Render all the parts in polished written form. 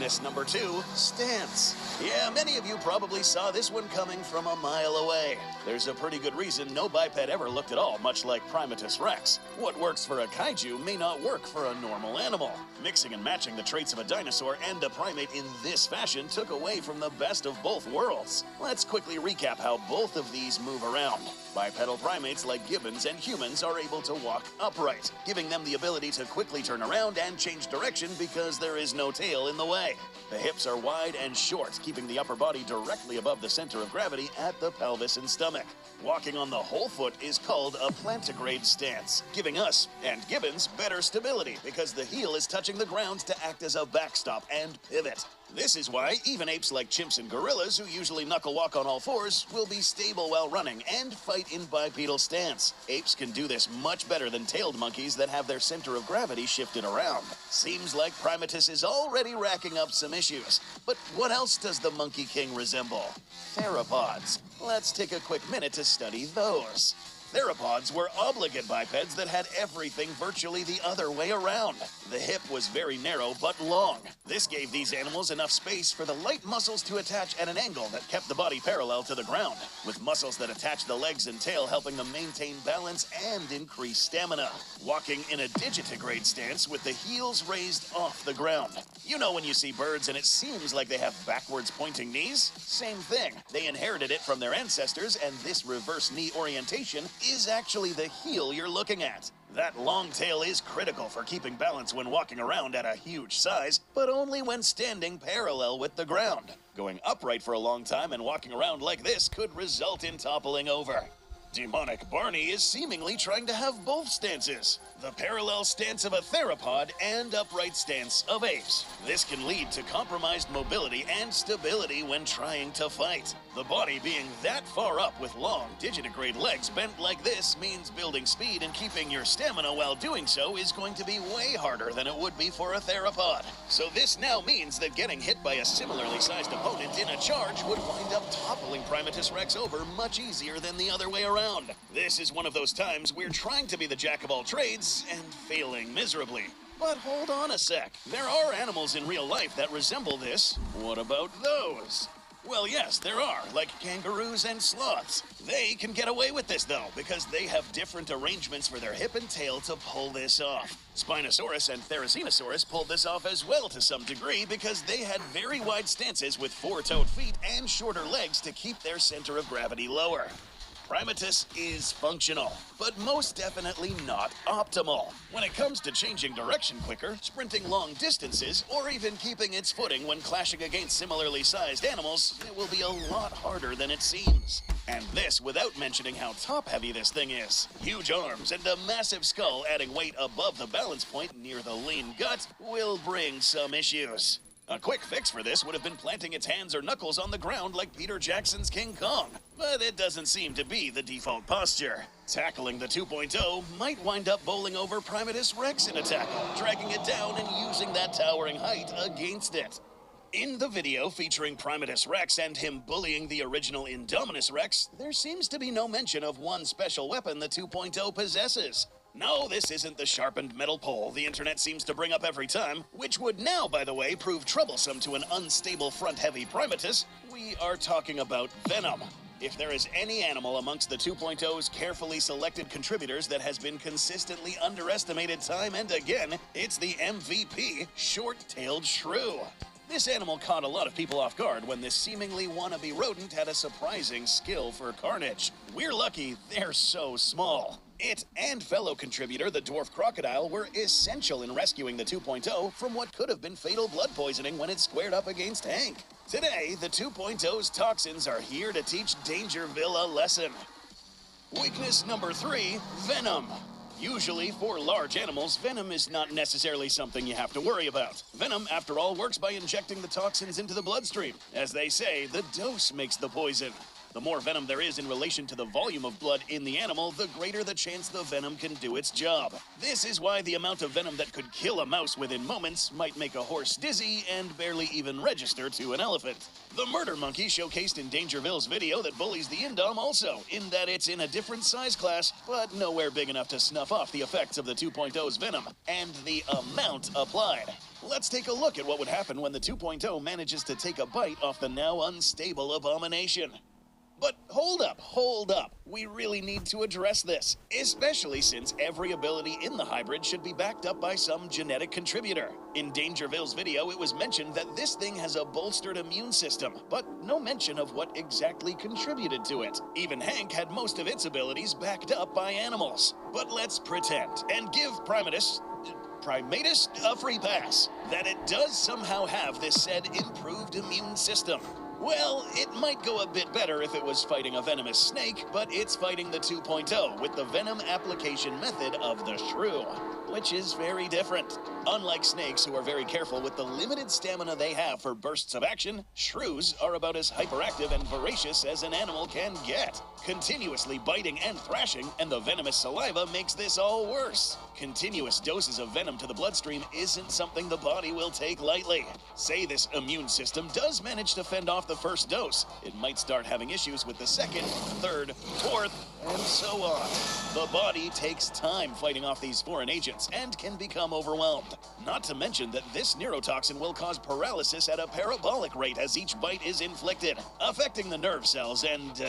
Weakness number 2, stance. Yeah, many of you probably saw this one coming from a mile away. There's a pretty good reason no biped ever looked at all much like Primatus rex. What works for a kaiju may not work for a normal animal. Mixing and matching the traits of a dinosaur and a primate in this fashion took away from the best of both worlds. Let's quickly recap how both of these move around. Bipedal primates like gibbons and humans are able to walk upright, giving them the ability to quickly turn around and change direction because there is no tail in the way. The hips are wide and short, keeping the upper body directly above the center of gravity at the pelvis and stomach. Walking on the whole foot is called a plantigrade stance, giving us, and gibbons, better stability because the heel is touching the ground to act as a backstop and pivot. This is why even apes like chimps and gorillas, who usually knuckle walk on all fours, will be stable while running and fight in bipedal stance. Apes can do this much better than tailed monkeys that have their center of gravity shifted around. Seems like Primatus is already racking up some issues. But what else does the Monkey King resemble? Theropods. Let's take a quick minute to study those. Theropods were obligate bipeds that had everything virtually the other way around. The hip was very narrow but long. This gave these animals enough space for the light muscles to attach at an angle that kept the body parallel to the ground, with muscles that attach the legs and tail helping them maintain balance and increase stamina. Walking in a digitigrade stance with the heels raised off the ground. You know when you see birds and it seems like they have backwards pointing knees? Same thing. They inherited it from their ancestors, and this reverse knee orientation is actually the heel you're looking at. That long tail is critical for keeping balance when walking around at a huge size, but only when standing parallel with the ground. Going upright for a long time and walking around like this could result in toppling over. Demonic Barney is seemingly trying to have both stances, the parallel stance of a theropod and upright stance of apes. This can lead to compromised mobility and stability when trying to fight. The body being that far up with long digitigrade legs bent like this means building speed and keeping your stamina while doing so is going to be way harder than it would be for a theropod. So this now means that getting hit by a similarly sized opponent in a charge would wind up toppling Primatus rex over much easier than the other way around. This is one of those times we're trying to be the jack of all trades and failing miserably. But hold on a sec. There are animals in real life that resemble this. What about those? Well, yes, there are, like kangaroos and sloths. They can get away with this, though, because they have different arrangements for their hip and tail to pull this off. Spinosaurus and Therizinosaurus pulled this off as well to some degree because they had very wide stances with four-toed feet and shorter legs to keep their center of gravity lower. Primatus is functional, but most definitely not optimal. When it comes to changing direction quicker, sprinting long distances, or even keeping its footing when clashing against similarly sized animals, it will be a lot harder than it seems. And this without mentioning how top-heavy this thing is. Huge arms and a massive skull adding weight above the balance point near the lean gut will bring some issues. A quick fix for this would have been planting its hands or knuckles on the ground like Peter Jackson's King Kong, but it doesn't seem to be the default posture. Tackling the 2.0 might wind up bowling over Primatus rex in a tackle, dragging it down and using that towering height against it. In the video featuring Primatus rex and him bullying the original Indominus rex, there seems to be no mention of one special weapon the 2.0 possesses. No, this isn't the sharpened metal pole the internet seems to bring up every time, which would now, by the way, prove troublesome to an unstable front-heavy Primatus. We are talking about venom. If there is any animal amongst the 2.0's carefully selected contributors that has been consistently underestimated time and again, it's the MVP, short-tailed shrew. This animal caught a lot of people off guard when this seemingly wannabe rodent had a surprising skill for carnage. We're lucky they're so small. It and fellow contributor, the dwarf crocodile, were essential in rescuing the 2.0 from what could have been fatal blood poisoning when it squared up against Hank. Today, the 2.0's toxins are here to teach Dangerville a lesson. Weakness number 3, venom. Usually, for large animals, venom is not necessarily something you have to worry about. Venom, after all, works by injecting the toxins into the bloodstream. As they say, the dose makes the poison. The more venom there is in relation to the volume of blood in the animal, the greater the chance the venom can do its job. This is why the amount of venom that could kill a mouse within moments might make a horse dizzy and barely even register to an elephant. The murder monkey showcased in Dangerville's video that bullies the Indom also, in that it's in a different size class, but nowhere big enough to snuff off the effects of the 2.0's venom, and the amount applied. Let's take a look at what would happen when the 2.0 manages to take a bite off the now unstable abomination. But hold up. We really need to address this, especially since every ability in the hybrid should be backed up by some genetic contributor. In Dangerville's video, it was mentioned that this thing has a bolstered immune system, but no mention of what exactly contributed to it. Even Hank had most of its abilities backed up by animals. But let's pretend and give Primatus a free pass that it does somehow have this said improved immune system. Well, it might go a bit better if it was fighting a venomous snake, but it's fighting the 2.0 with the venom application method of the shrew, which is very different. Unlike snakes, who are very careful with the limited stamina they have for bursts of action, shrews are about as hyperactive and voracious as an animal can get, continuously biting and thrashing, and the venomous saliva makes this all worse. Continuous doses of venom to the bloodstream isn't something the body will take lightly. Say this immune system does manage to fend off the first dose, it might start having issues with the second, third, fourth, and so on. The body takes time fighting off these foreign agents and can become overwhelmed. Not to mention that this neurotoxin will cause paralysis at a parabolic rate as each bite is inflicted, affecting the nerve cells and,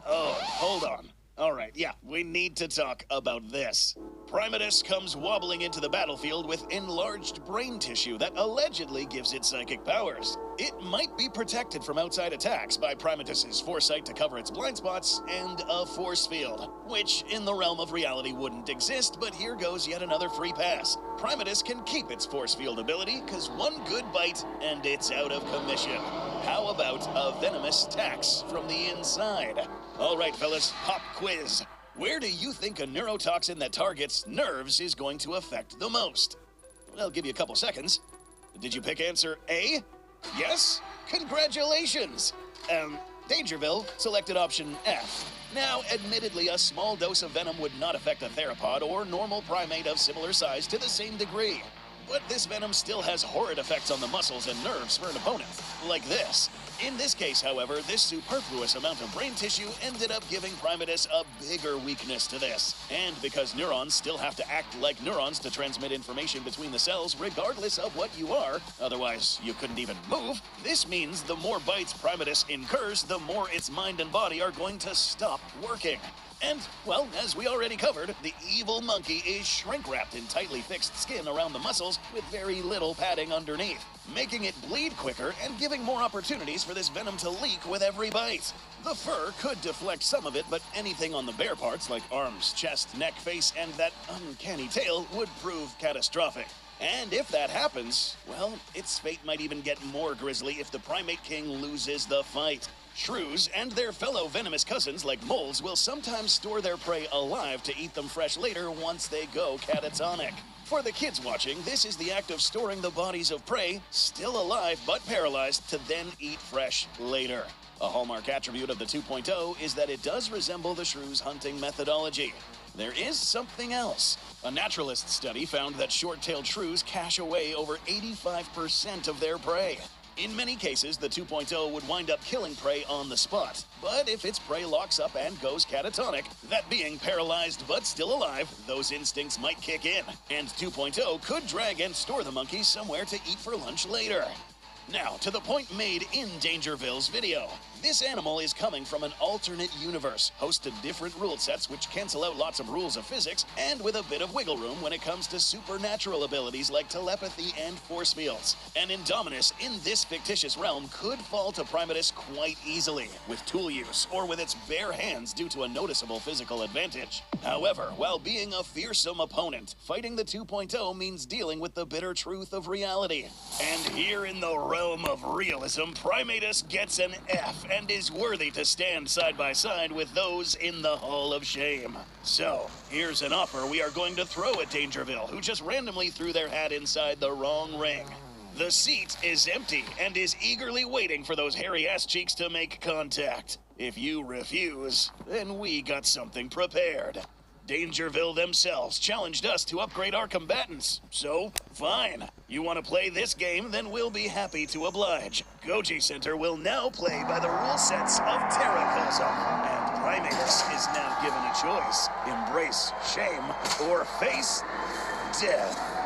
oh, hold on. Alright, yeah, we need to talk about this. Primatus comes wobbling into the battlefield with enlarged brain tissue that allegedly gives it psychic powers. It might be protected from outside attacks by Primatus's foresight to cover its blind spots and a force field, which in the realm of reality wouldn't exist, but here goes yet another free pass. Primatus can keep its force field ability, cause one good bite and it's out of commission. How about a venomous tax from the inside? Alright fellas, pop quiz. Where do you think a neurotoxin that targets nerves is going to affect the most? I'll give you a couple seconds. Did you pick answer A? Yes? Congratulations! Dangerville selected option F. Now, admittedly, a small dose of venom would not affect a theropod or normal primate of similar size to the same degree. But this venom still has horrid effects on the muscles and nerves for an opponent, like this. In this case, however, this superfluous amount of brain tissue ended up giving Primatus a bigger weakness to this. And because neurons still have to act like neurons to transmit information between the cells regardless of what you are, otherwise you couldn't even move, this means the more bites Primatus incurs, the more its mind and body are going to stop working. And, well, as we already covered, the evil monkey is shrink-wrapped in tightly fixed skin around the muscles with very little padding underneath, making it bleed quicker and giving more opportunities for this venom to leak with every bite. The fur could deflect some of it, but anything on the bare parts like arms, chest, neck, face, and that uncanny tail would prove catastrophic. And if that happens, well, its fate might even get more grisly if the Primate King loses the fight. Shrews and their fellow venomous cousins like moles will sometimes store their prey alive to eat them fresh later once they go catatonic. For the kids watching, this is the act of storing the bodies of prey, still alive but paralyzed, to then eat fresh later. A hallmark attribute of the 2.0 is that it does resemble the shrew's hunting methodology. There is something else. A naturalist study found that short-tailed shrews cache away over 85% of their prey. In many cases, the 2.0 would wind up killing prey on the spot. But if its prey locks up and goes catatonic, that being paralyzed but still alive, those instincts might kick in. And 2.0 could drag and store the monkey somewhere to eat for lunch later. Now, to the point made in Dangerville's video. This animal is coming from an alternate universe, host to different rule sets which cancel out lots of rules of physics, and with a bit of wiggle room when it comes to supernatural abilities like telepathy and force fields. An Indominus in this fictitious realm could fall to Primatus quite easily, with tool use or with its bare hands due to a noticeable physical advantage. However, while being a fearsome opponent, fighting the 2.0 means dealing with the bitter truth of reality. And here in the realm of realism, Primatus gets an F and is worthy to stand side by side with those in the Hall of Shame. So, here's an offer we are going to throw at Dangerville, who just randomly threw their hat inside the wrong ring. The seat is empty and is eagerly waiting for those hairy ass cheeks to make contact. If you refuse, then we got something prepared. Dangerville themselves challenged us to upgrade our combatants, so fine. You want to play this game, then we'll be happy to oblige. Goji Center will now play by the rule sets of Terracosm, and Primatus is now given a choice: embrace shame or face death.